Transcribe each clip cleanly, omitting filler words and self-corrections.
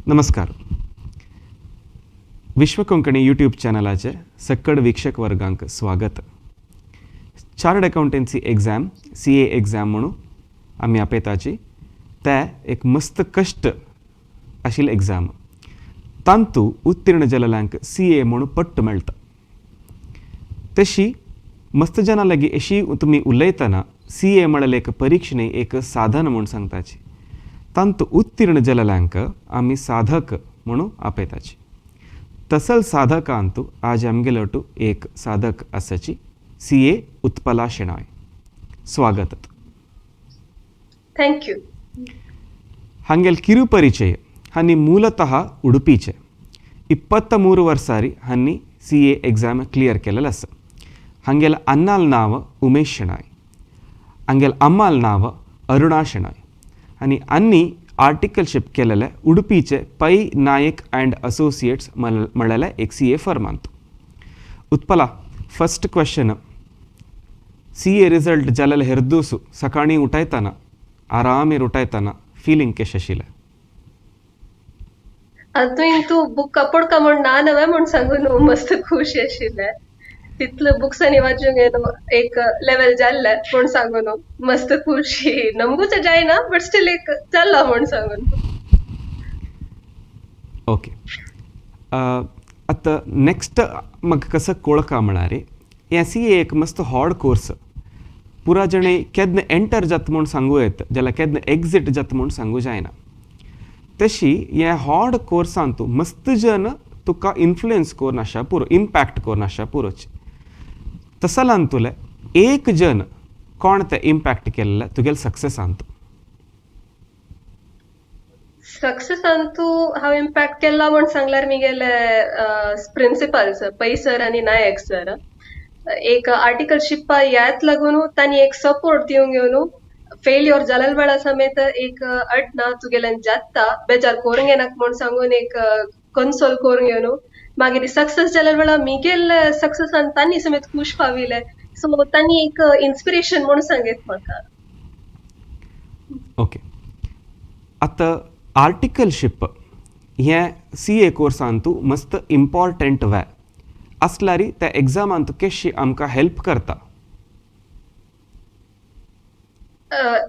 नमस्कार. विश्व कोंकणी यूट्यूब चॅनलाचे सक्कड वीक्षक वर्गांक स्वागत. Chartered accountancy exam CA exam म्हणून आम्ही आपेताची ते एक मस्त कष्ट आशिल्ले एग्जाम. तांतू उत्तीर्ण जाल्ल्यांक CA म्हणून पट्ट मेळटा. तशी मस्त जाणां लागीं अशी तुमी उलयतना CA म्हणल्यार एक परीक्षा न्ही, एक साधन म्हणून सांगताची. तांतू उत्तीर्ण जाल्ल्यांक आमी साधक म्हणून आपेताची. तसल साधकांतू आज आमगेलोटू एक साधक आसाची CA उत्पला शेणाय. स्वागत. Thank you. हांगेल ಕಿರು ಪರಿಚಯ ಹನ್ನಿ ಮೂಲತಃ ಉಡುಪಿಚೆ 23 ವರ್ಷಾರಿ ಹನ್ನಿ CA ಎಕ್ಸಾಮ್ ಕ್ಲಿಯರ್ केलेलं आसा. हांगेल अन्नाल नाव उमेश शेणाय, हांगेल अम्माल नाव अरुणा शेणाय आणि अन्नी आर्टिकलशिप केलेले उडुपीचे पै नायक अँड असोसिएट्स म्हणलेले एक CA फर्मांत. उत्पला फर्स्ट क्वेश्चन. CA रिजल्ट जाल्ले हेरदूसू सकाळी उठयतना आरामेर उठयतना फीलिंग कशें आशिल्लें? तुवें तूं बूक कापडका म्हण ना नवे म्हण सांगून न्हू मस्त खुश आशिल्लें. तितलें बुक्सांनी वाचूंक येनो एक लेवल जाल्लें म्हण सांगून न्हू मस्त खुशी. नमगूच जायना बट स्टील एक जाल्ला म्हण सांगून. ओके. आतां नेक्स्ट म्हाका कसं कळका म्हळ्यार हें CA एक मस्त हॉड कोर्स. पुरा जणे केन्ना एंटर जाता म्हूण सांगूं येता जाल्यार केन्ना एग्जीट जाता म्हूण सांगूं जायना. तशी हे हॉड कोर्सांत मस्त जन तुका इन्फ्लुएन्स करून आसा पुरो, इम्पॅक्ट करून आसा पुरोच. तसलान तुले एक जन कोण ते इम्पॅक्ट केल्ले तुगेले सक्सेसांत? सक्सेसांतू हांव इम्पॅक्ट केला म्हण सांगल्यार म्हगेले प्रिन्सिपल्स पै सर आनी नायक सर. एक आर्टिकलशिपा ह्यात लागून तांणी एक सपोर्ट दिवंक घेवन फेल्युअर जालेले वेळा समेत एक ना तुगेल्यान जाता बेजार करूंक येनाक म्हण सांगून एक कन्सोल करूंक घेवन मागीर सक्सेस जालेले वेळा मिगेल सक्सेसान तांणी समेत खुश पाविले. सो तांणी एक इन्स्पिरेशन म्हूण सांगीत म्हाका. ओके. आतां आर्टिकलशिप हें CA कोर्सांतू मस्त इम्पॉर्टंट वे असल्यार त्या एग्जामांत कशी आमकां हेल्प करता?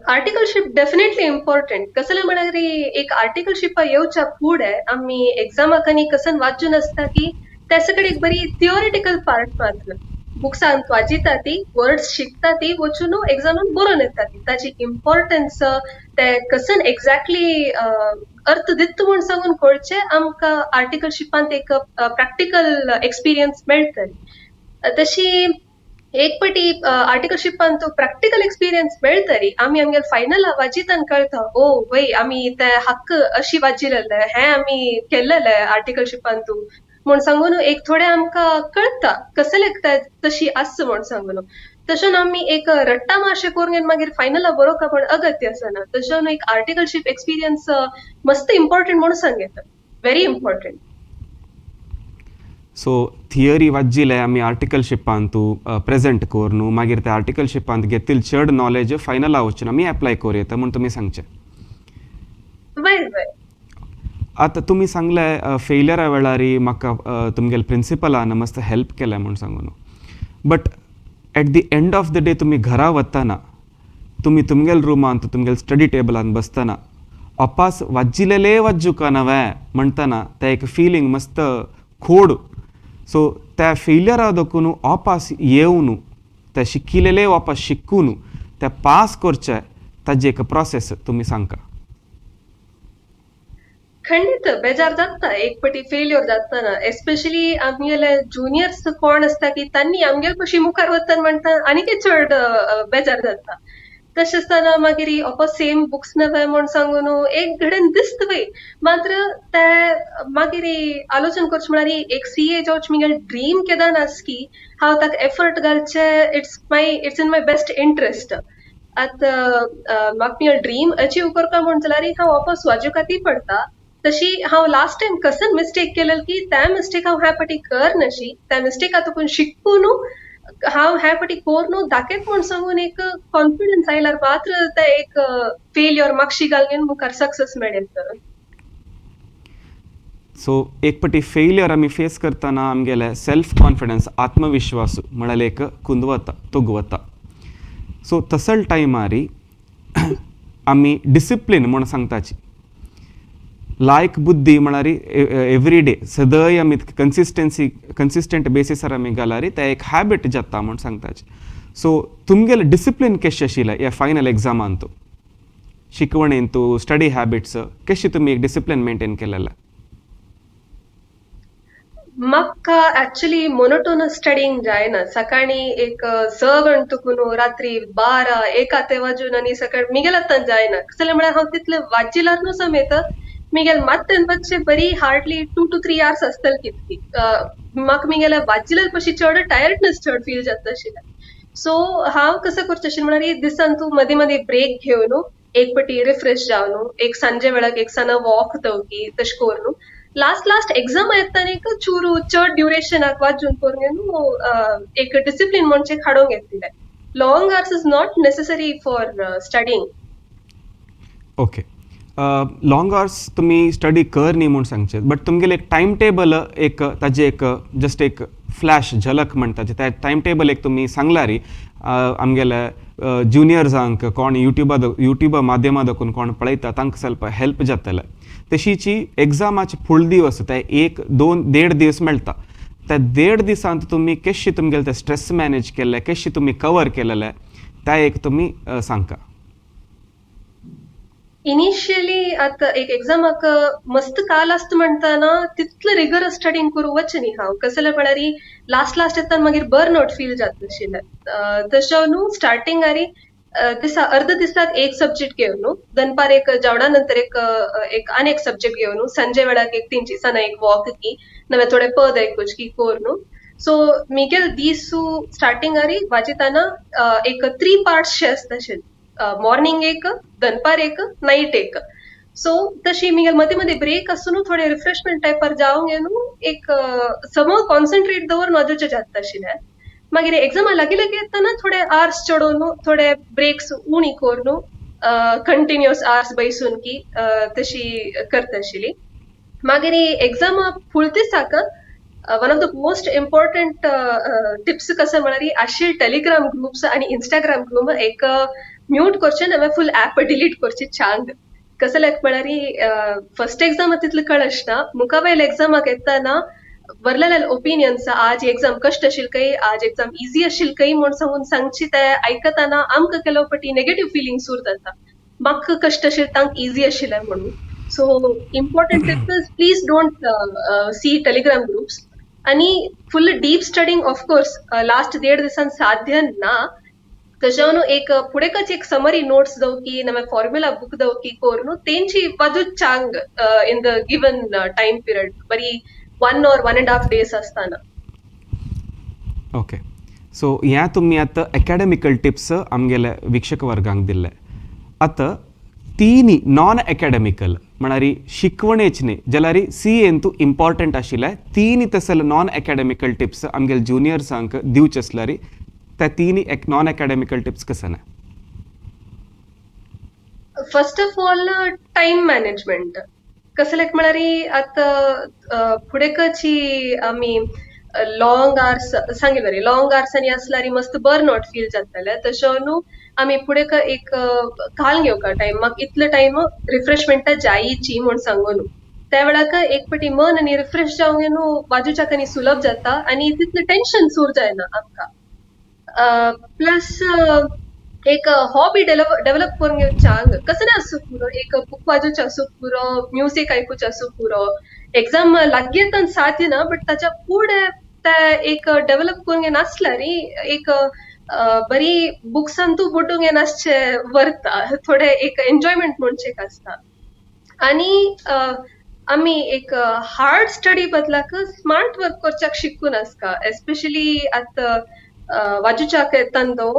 Articleship definitely important. कसले म्हळ्यार एक आर्टिकलशिपा येवच्या फुडें आमी एग्जामाक आनी कसन वाचून आसता की त्याचे कडेन एक बरी थियोरिटिकल पार्ट मात्र बुक्सांत वाचिता ती वर्ड्स शिकता ती वचून एग्जामाक बरोवन येता ती ताची इम्पॉर्टन्स ते कसन एक्झॅक्टली अर्थ दिता म्हूण सांगून कळचे आमकां आर्टिकलशिपांत एक प्रॅक्टिकल एक्सपिरियन्स मेळटली. तशी एक पाटी आर्टिकलशिपांत तो प्रॅक्टिकल एक्सपिरियन्स मेळटरी आमी आमगेर फायनला वाचितान कळटा ओ वय आमी ते हक्क अशी वाचिल्ले हें आमी केल्लेले आर्टिकलशिपांत म्हूण सांगून एक थोडें आमकां कळटा कसले तशी आस म्हूण सांगून. तशें आमी एक रट्टा मातशें करून मागीर फायनला बरोवपा पण अगत्य आसना. तशें एक आर्टिकलशिप एक्सपिरियन्स मस्त इम्पॉर्टंट म्हूण सांगता. Very important. सो थियरी वाचिले आमी आर्टिकलशिपांतू प्रेजेंट करून मागीर त्या आर्टिकलशिपांत घेतिल्ली चड नॉलेज फायनला वचून आमी एप्लाय करूं येता म्हूण तुमी सांगचे. आतां तुमी सांगले फेलियरा वेळार म्हाका तुमगेले प्रिन्सिपलान मस्त हेल्प केलें म्हूण सांगून. But at the end of the day तुमी घरा वतना तुमी तुमगेले रुमांत तुमगेले स्टडी टेबलान बसतना अपास वाचिलेले वाचूं का नवे म्हणटना ते एक फिलींग मस्त खोड. सो त्या फेलियरा देखून वापस येवन ते शिकिलेले वापस शिकून ते पास करचे ताजी एक प्रोसेस तुमी सांगता. खंडित बेजार जाता एक पाटी फेल्युअर जातना. एस्पेशली आमगेले ज्युनियर्स कोण आसता की तांणी आमगेर कशी मुखार वता म्हणटा आनीक चड बेजार जाता. तशें आसतना मागीर सेम बुक्स नवे म्हूण सांगून एक घडीन दिसता वय मात्र ते मागीर आलोचन करचें म्हळ्यार एक CA जावचें म्हगेलें ड्रीम केदार आस की हांव ताका एफर्ट घालचे. It's in my best interest. आतां म्हाका म्हगेलें ड्रीम अचीव करपा म्हूण जाल्यार हांव वापस वाचूं ती पडटा. तशी हांव लास्ट टायम कसन मिस्टेक केलेली की त्या मिस्टेक हांव ह्या फाटी करनाशी. त्या मिस्टेका तुकून शिकून हांव ह्या फाटी करून दाखयत म्हूण सांगून एक कॉन्फिडन्स आयल्यार मात्र ते एक फेल्युअर मागशी घालून मुखार सक्सेस मेळेल तर. सो एक पटी फेलियर आमी फेस करतना आमगेले सेल्फ कॉन्फिडन्स आत्मविश्वास म्हळ्यार एक कुंद वता तुग वता. सो तसल टायमारी आमी डिसिप्लीन म्हूण सांगताची लायक बुद्धी म्हळ्यार एवरी डे सदय आमी कंसिस्टंट बेसिसार आमी घालारी ते एक हॅबिट जाता म्हूण सांगताची. सो तुमगेले डिसिप्लीन कशें आशिल्लें ह्या फायनल एग्जामांत शिकवणेंत स्टडी हॅबिट्स कशें तुमी एक डिसिप्लीन मेंटेन केलेलें? म्हाका ॲक्च्युली मोनोटोनस स्टडींग जायना. सकाळी एक 6 गंटुकून रात्री 12-1 ते वाजून आनी सकाळ मिगेल आतां जायना. कसले म्हळ्यार हांव तितलें वाचिल्यार न्हू समेत मिगेल मात्तेन मातशें बरी हार्डली 2 to 3 hours आसतली कितकी. म्हाका मिगेल्या वाचिल्यार कशी चड टायर्डनेस चड फील जाता आशिल्लें. सो हांव कसं करचें आशिल्लें म्हळ्यार दिसान तूं मदीं मदीं ब्रेक घेवन एक पटी रिफ्रेश जावन एक सांजे वेळाक एक सन वॉक दवकी तशें करून लास्ट एग्जाम येताना एक चूरू चड ड्युरेशनाक वाचून करून एक डिसिप्लीन म्हणचे हाडूंक येतले. Long hours is not necessary for studying. Okay, long hours तुमी स्टडी कर न्ही म्हूण सांगचे, बट तुमगेले एक टायम टेबल एक ताजे एक जस्ट एक फ्लॅश झलक म्हणटाचे त्या टायम टेबल एक तुमी सांगल्यार आमगेले ज्युनियर्सांक कोण युट्यूबा माध्यमा देखून कोण पळयता तांकां ಸ್ವಲ್ಪ हेल्प जातलें. तशीची एग्जामाचे फूल दिवस ते 1-2-1.5 दीस मेळटा. त्या 1.5 दिसांत तुमी कशें तुमगेले ते स्ट्रेस मॅनेज केले, कशें तुमी कवर केलेले ते एक तुमी सांगता. इनिशियली आतां एक एग्जामाक मस्त काल आसता म्हणटाना तितलें रिगरस स्टडींग करूं वचचें न्ही हांव. कसलें म्हळ्यार लास्ट येताना मागीर बर्न आउट फील जाता आशिल्लें. तशें न्हू स्टार्टिंगारी अर्ध दिसाक एक सब्जेक्ट घेवन न्हू दनपार एक जेवणा नंतर एक आनी एक सब्जेक्ट घेवन न्हू संजे वेळाक एक 3 दिसांना एक वॉक की नवे थोडे पद आयकुच की कोर न्हू. सो मिगेल दीस स्टार्टिंगारी वाचिताना एक 3 पार्ट्स शे आसता आशिल्ले. मॉर्निंग एक, दनपार एक, नाईट एक. सो तशी मिगेल मदीं मदीं ब्रेक आसून थोडे रिफ्रेशमेंट टायपार जावंक न्हू एक समोर कॉन्सन्ट्रेट दवरून वाजूचें जाता आशिल्लें. मागीर एग्जामा लागीं लागीं येताना थोडे आर्स चडोवन थोडे ब्रेक्स उणी करून कंटिन्युअस आर्स बैसून की तशी करता आशिल्ली. मागीर एग्जामा फूल दिसाक one of the most important tips कशें म्हळ्यार आशिल्ले टेलिग्राम ग्रुप्स आनी इंस्टाग्राम ग्रुप एक म्यूट करचें नवे फूल ॲप डिलीट करचें चांग. कसं लायक म्हळ्यार फर्स्ट एग्जाम तितलें कळचना मुखा वयल्या एग्जामाक येताना वरलेले ओपिनियन्स आज एग्जाम कष्ट आशिल्ली काय, आज एग्जाम इजी आशिल्ली काय म्हूण सांगून सांगची ते आयकताना आमकां केलो पटी नेगेटिव्ह फिलींग सूर जाता. म्हाका कष्ट आशिल्लें तांकां इजी आशिल्लें म्हणून. So important tips is please don't see Telegram groups. आनी full deep studying of course last 1.5 दिसान साध्य ना. तशें एक फुडेकच एक समरी नोट्स दवकी नवे फॉर्म्युला बुक दवकी करून तेंची वाजूच चांग in the given time period बरी 1 or 1.5 days आसताना. ओके, सो ह्या तुमी आतां एकाडेमिकल टिप्स आमगेल्या विक्षक वर्गांक दिल्ले. आतां तीन नॉन एकाडेमिकल म्हळ्यार शिकवणेच न्ही जाल्यार CA तूं इम्पॉर्टंट आशिल्ले तीन तसले नॉन एकाडेमिकल टिप्स आमगेल्या ज्युनियर्सांक दिवचे आसल्यार त्या तीन नॉन एकाडेमिकल टिप्स कशें ना? First of all time management. कसं लायक म्हळ्यार आतां फुडेकची आमी लॉंग आवर्स सांगिल्लो रे लॉंग आवर्सांनी आसल्यार मस्त बर्न आउट फील जातलें. तशें न्हू आमी फुडेक एक काल घेवका टायम म्हाका इतलो टायम रिफ्रेशमेंटा जायची म्हूण सांगून त्या वेळाक एक पटी मन आनी रिफ्रेश जावंक न्हू वाजूच्याक आनी सुलभ जाता आनी तितलें टेन्शन सूर जायना आमकां. प्लस एक हॉबी डेव्हलप करून घेवचांग कसं ना आसूं पुरो एक बुक वाजूचे आसूं पुरो म्युझिक आयकुचें आसूं पुरो. एग्जाम लागीं येताना साध्य ना बट ताच्या फुडें ते एक डेव्हलप करून घेवन आसल्यार एक बरी बुक्सान तूं बुडूंक येन आसचें व्हरता थोडे एक एन्जॉयमेंट म्हणचें एक आसता. आनी आमी एक हार्ड स्टडी बदलाक स्मार्ट वर्क करच्याक शिकून आसता. एस्पेशली आतां वाजूच्याक येताना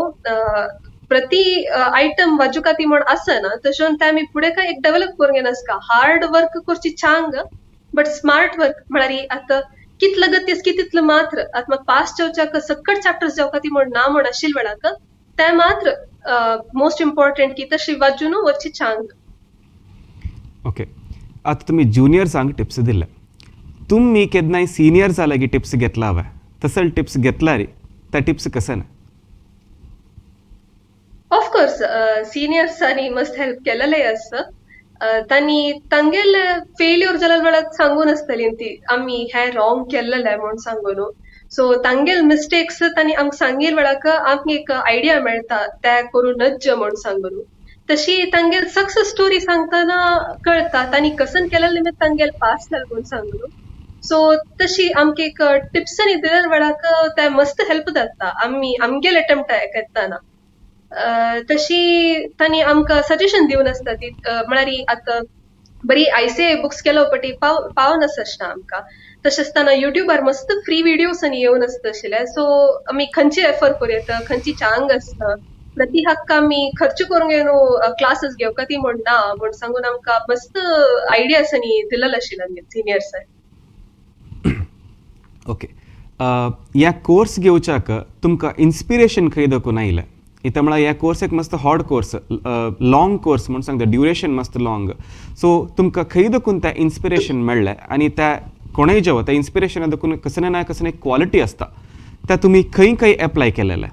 प्रति आयटम वाजूका ती म्हण आसना तशें ते आमी फुडें काय एक डेव्हलप करून घेवन आसता. हार्ड वर्क करची चांग बट स्मार्ट वर्क म्हळ्यार आतां कितलो गतीस की तितलो मात्र आतां म्हाका पास जावच्याक सकट चॅप्टर्स जावका ती म्हण ना म्हण आशिल्ले वेळाक ते मात्र मोस्ट इम्पॉर्टंट की तशी वाजून वरची चांग. ओके, आतां तुमी ज्युनियर्सांक टिप्स दिले तुम्ही केदनाय सिनियर जाल्यार की टिप्स घेतला हवं तसल टिप्स घेतला रे त्या टिप्स कसं ऑफकोर्स सिनियर्सांनी मस्त हेल्प केलेलें आसता तांणी तांगेल फेल्यूर जाल्यार वेळार सांगून आसतलीं ती आमी हें रॉंग केल्लेलें म्हूण सांगून सो तांगेल मिस्टेक्स तांणी आमकां सांगील वेळाक आमकां एक आयडिया मेळटा ते करून नज म्हूण सांगून तशी तांगेल सक्सेस स्टोरी सांगतना कळटा तांणी कसन केलें निमित्त तांगेल पास जालें म्हूण सांगून सो तशी आमकां एक टिप्सांनी दिलेल्या वेळाक ते मस्त हेल्प जाता आमी आमगेले अटेम्प्ट करतना तशी तांणी आमकां सजेशन दिवन आसता ती म्हळ्यार आतां बरी ICAI बुक्स केलो पटी पावन आसता आमकां तशें आसतना युट्यूबार मस्त फ्री विडियोज आनी येवन आसता आशिल्ले सो आमी खंयची एफर करूं खंयची चांग आसता प्रति हक्क आमी खर्च करूंक न्हू क्लासेस घेवका ती म्हूण ना म्हूण सांगून आमकां मस्त आयडियाज आनी दिलेले आशिल्ले आमगे सिनियर्सांनी ओके ह्या कोर्स घेवच्याक तुमकां इन्स्पिरेशन खंय देखून आयलें इथं म्हळ्यार ह्या कोर्स मस्त हॉर्ड कोर्स लाँग कोर्स म्हणून सांगता ड्युरेशन मस्त लाँग सो तुमकां खंय देखून तें इन्स्पिरेशन मेळ्ळें आनी त्या कोणय जेवं त्या इन्स्पिरेशना देखून कसले ना कसले क्वॉलिटी आसता त्या तुमी खंय खंय एप्लाय केलेले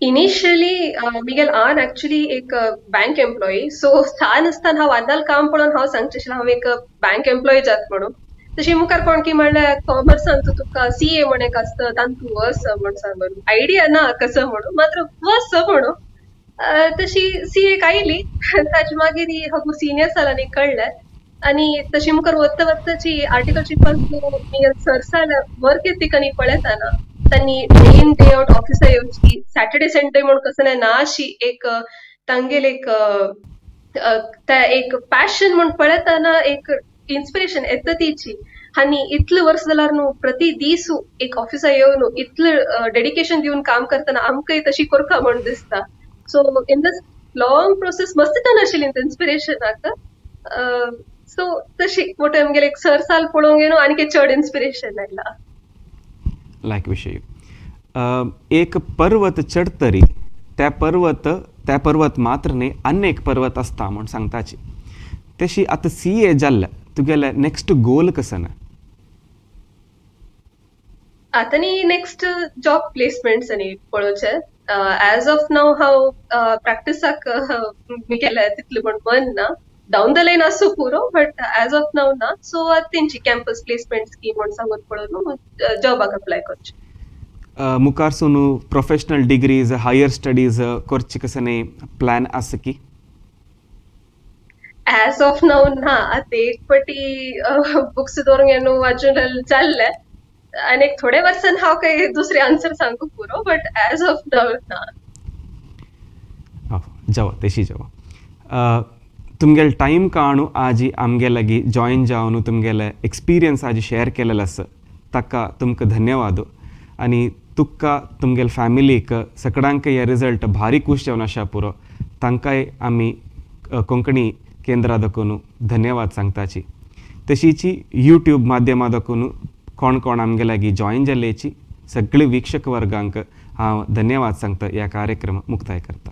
इनिशियली मिगेल आन एक्चुअली एक बँक एम्प्लॉई सो सान आसतना हांव आदाल काम पळोवन हांव सांगचें आशिल्लें हांव एक बँक एम्प्लॉय जात म्हणून तशी मुखार कोण की म्हणल्यार कॉमर्सान तुका CA म्हण एक आसता तातूंत तूं वच म्हूण सांगून आयडिया ना कसं म्हणून मात्र वच म्हणून तशी CA आयली ताचे मागीर हांव सिनियर जालांनी कळ्ळें आनी तशी मुखार वत्ता वत्ताची आर्टिकलशिपान सरसाल वर्क एथिकांनी पळयतना तांणी डे इन डे आउट ऑफिसार येवची सॅटर्डे संडे म्हूण कसं ना अशी एक तांगेल एक एक पॅशन म्हूण पळयतना एक इन्स्पिरेशन येता तीची आनी इतले वर्स जाल्यार न्हू प्रति दीस एक ऑफिसार येवन इतलें डेडिकेशन दिवन काम करतना आमकांय तशी करता म्हूण दिसता so in this long process मस्त आशिल्ली इन्स्पिरेशनाक सो तशी मोठे आमगेले एक सरसाल पळोवंक येवन आनीक चड इन्स्पिरेशन आयला लायक विशय एक पर्वत चढतरी त्या पर्वत मात्र न्ही आनी एक पर्वत आसता म्हूण सांगताची तशी आतां CA जाल्ल्या तुगेले नेक्स्ट गोल कसं ना आतांनी नेक्स्ट जॉब प्लेसमेंट्स आनी पळोवचे एज ऑफ नाव हांव प्रॅक्टिसाक केले तितले म्हूण मन ना डावन द लायन आसूं पुरो बट एज ऑफ नाव ना सो तेंची कॅम्पस प्लेसमेंट स्कीम म्हूण सांगून पळोवन जॉबाक अप्लाय करचे मुखारसून प्रोफेशनल डिग्रीज हायर स्टडीज करचे कसं प्लॅन आसा की एज ऑफ नाव ना आता एक पटी बुक्स दवरूंक न्हू वाचून चालले आनी थोडे वर्सान हांव काही दुसरे आन्सर सांगू पुरो बट एज ऑफ नाव ना जावा तेशी जावा तुमगेले टायम काणू आजी आमगे लागी जॉइन जावन तुमगेले एक्सपिरियन्स आजी शेअर केलेलो आसा ताका तुमकां धन्यवाद आनी तुका तुमगेले फॅमिलीक सगळ्यांक हे रिजल्ट भारी खूश जावन आसा पुरो तांकांय आमी कोंकणी केंद्रा दाखोवन धन्यवाद सांगताची तशीची यूट्यूब माध्यमा दाखोवन कोण आमगे लागी जॉइन जाल्लेची सगळे वीक्षक वर्गांक हांव धन्यवाद सांगता ह्या कार्यक्रम मुक्ताय करता